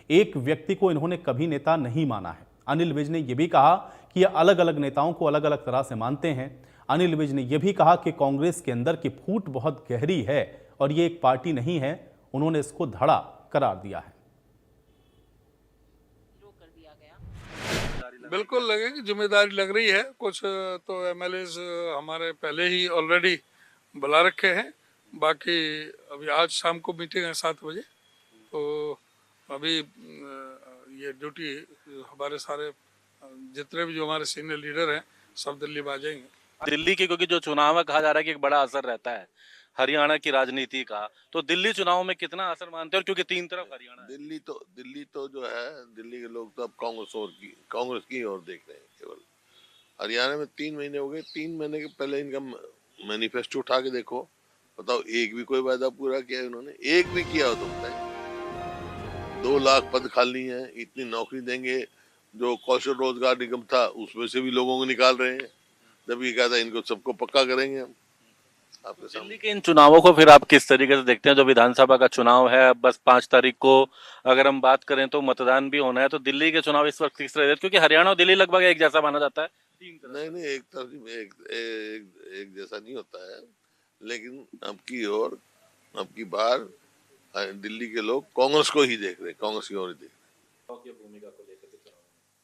एक व्यक्ति को इन्होंने कभी नेता नहीं माना है। अनिल विज ने यह भी कहा कि ये अलग अलग नेताओं को अलग अलग तरह से मानते हैं। अनिल विज ने यह भी कहा कि कांग्रेस के अंदर की फूट बहुत गहरी है और ये एक पार्टी नहीं है। उन्होंने इसको धड़ा करार दिया है। बिल्कुल लगेगी, जिम्मेदारी लग रही है। कुछ तो एमएलएज हमारे पहले ही ऑलरेडी बुला रखे हैं। बाकी अभी आज शाम को मीटिंग है 7 बजे। तो अभी ये ड्यूटी हमारे सारे जितने भी जो हमारे सीनियर लीडर हैं सब दिल्ली में आ जाएंगे। दिल्ली की क्योंकि जो चुनाव में कहा जा रहा है कि एक बड़ा असर रहता है हरियाणा की राजनीति का, तो दिल्ली चुनाव में कितना असर मानते हैं? और क्योंकि 3 तरफ हरियाणा है। दिल्ली तो जो है, दिल्ली के लोग तो अब कांग्रेस की ओर देख रहे हैं केवल। हरियाणा में 3 महीने हो गए, 3 महीने के पहले इनका मैनिफेस्टो उठा के देखो, बताओ एक भी कोई वादा पूरा किया इन्होंने? एक भी किया हो तो बताइए। 2 लाख पद खाली हैं, इतनी नौकरी देंगे। जो कौशल रोजगार निगम था उसमें से भी लोगों को निकाल रहे हैं, जब ये कहा था इनको सबको पक्का करेंगे हम। दिल्ली के इन चुनावों को फिर आप किस तरीके से देखते हैं? जो विधानसभा का चुनाव है, बस 5 तारीख को अगर हम बात करें तो मतदान भी होना है, तो दिल्ली के चुनाव इस वक्त किस तरह, क्योंकि हरियाणा और दिल्ली लगभग एक जैसा माना जाता है? नहीं, एक तरफ एक जैसा नहीं होता है, लेकिन अब की बार दिल्ली के लोग कांग्रेस को ही देख रहे, कांग्रेस की ओर ही देख रहे। भूमिका को लेकर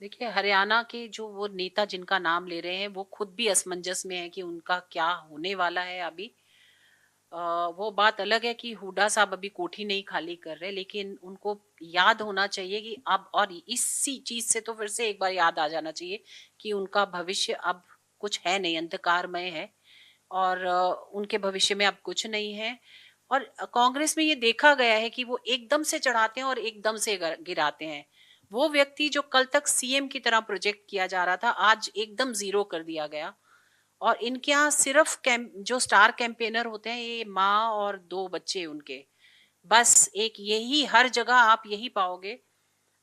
देखिए, हरियाणा के जो वो नेता जिनका नाम ले रहे हैं वो खुद भी असमंजस में है कि उनका क्या होने वाला है अभी। वो बात अलग है कि हुड्डा साहब अभी कोठी नहीं खाली कर रहे, लेकिन उनको याद होना चाहिए कि अब, और इसी चीज से तो फिर से एक बार याद आ जाना चाहिए कि उनका भविष्य अब कुछ है नहीं, अंधकारमय है और उनके भविष्य में अब कुछ नहीं है। और कांग्रेस में ये देखा गया है कि वो एकदम से चढ़ाते हैं और एकदम से गिराते हैं। वो व्यक्ति जो कल तक सीएम की तरह प्रोजेक्ट किया जा रहा था, आज एकदम जीरो कर दिया गया। और इनके यहाँ सिर्फ जो स्टार कैंपेनर होते हैं, ये माँ और 2 बच्चे उनके, बस एक यही, हर जगह आप यही पाओगे।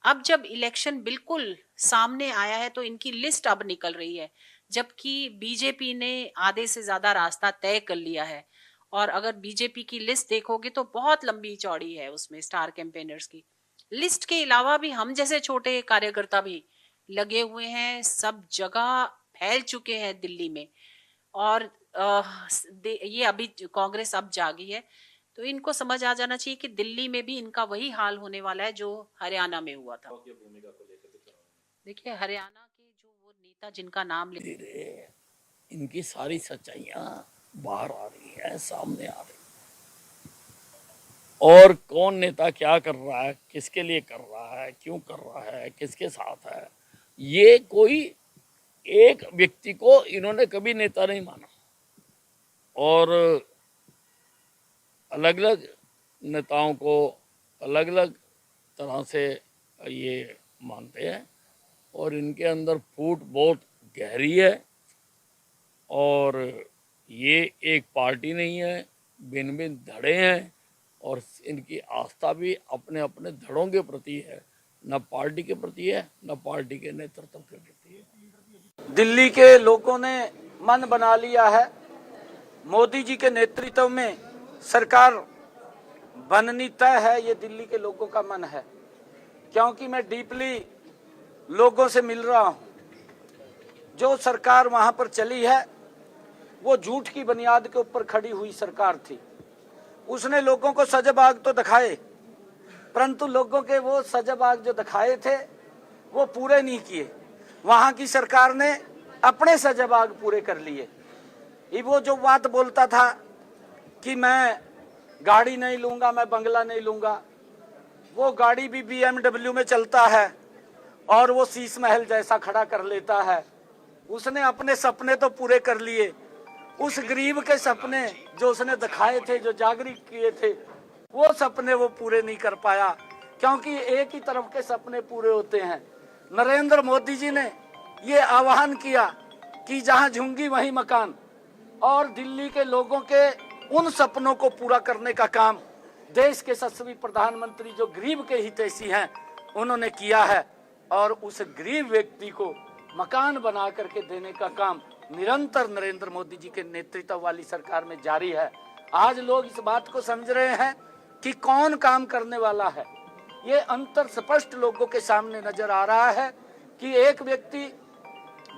अब जब इलेक्शन बिल्कुल सामने आया है तो इनकी लिस्ट अब निकल रही है, जबकि बीजेपी ने आधे से ज्यादा रास्ता तय कर लिया है। और अगर बीजेपी की लिस्ट देखोगे तो बहुत लंबी चौड़ी है, उसमें स्टार कैंपेनर्स की लिस्ट के अलावा भी हम जैसे छोटे कार्यकर्ता भी लगे हुए हैं, सब जगह फैल चुके हैं दिल्ली में। और ये अभी कांग्रेस अब जागी है, तो इनको समझ आ जाना चाहिए कि दिल्ली में भी इनका वही हाल होने वाला है जो हरियाणा में हुआ था। देखिए, हरियाणा के जो वो नेता जिनका नाम ले रहे, इनकी सारी सच्चाइयां बाहर आ रही है, सामने आ रही। और कौन नेता क्या कर रहा है, किसके लिए कर रहा है, क्यों कर रहा है, किसके साथ है, ये कोई एक व्यक्ति को इन्होंने कभी नेता नहीं माना। और अलग अलग नेताओं को अलग अलग तरह से ये मानते हैं और इनके अंदर फूट बहुत गहरी है। और ये एक पार्टी नहीं है, भिन्न भिन्न धड़े हैं और इनकी आस्था भी अपने अपने धड़ों के प्रति है, न पार्टी के प्रति है, न पार्टी के नेतृत्व के प्रति है। दिल्ली के लोगों ने मन बना लिया है, मोदी जी के नेतृत्व में सरकार बननी तय है, ये दिल्ली के लोगों का मन है। क्योंकि मैं डीपली लोगों से मिल रहा हूं, जो सरकार वहां पर चली है वो झूठ की बुनियाद के ऊपर खड़ी हुई सरकार थी। उसने लोगों को सजबाग तो दिखाए, परंतु लोगों के वो सजबाग जो दिखाए थे वो पूरे नहीं किए। वहां की सरकार ने अपने सजबाग पूरे कर लिए। वो जो बात बोलता था कि मैं गाड़ी नहीं लूंगा, मैं बंगला नहीं लूंगा, वो गाड़ी भी BMW में चलता है और वो शीश महल जैसा खड़ा कर लेता है। उसने अपने सपने तो पूरे कर लिए, उस गरीब के सपने जो उसने दिखाए थे, जो जागृत किए थे, वो सपने वो पूरे नहीं कर पाया। क्योंकि एक ही तरफ के सपने पूरे होते हैं। नरेंद्र मोदी जी ने ये आह्वान किया कि जहां झुंगी वहीं मकान, और दिल्ली के लोगों के उन सपनों को पूरा करने का काम देश के यशस्वी प्रधानमंत्री जो गरीब के हितैषी हैं उन्होंने किया है। और उस गरीब व्यक्ति को मकान बना करके देने का काम निरंतर नरेंद्र मोदी जी के नेतृत्व वाली सरकार में जारी है। आज लोग इस बात को समझ रहे हैं कि कौन काम करने वाला है। ये अंतर स्पष्ट लोगों के सामने नजर आ रहा है कि एक व्यक्ति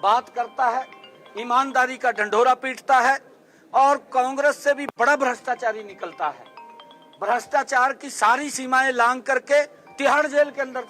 बात करता है, ईमानदारी का ढंढोरा पीटता है और कांग्रेस से भी बड़ा भ्रष्टाचारी निकलता है। भ्रष्टाचार की सारी सीमाएं लांघ करके तिहाड़ जेल के अंदर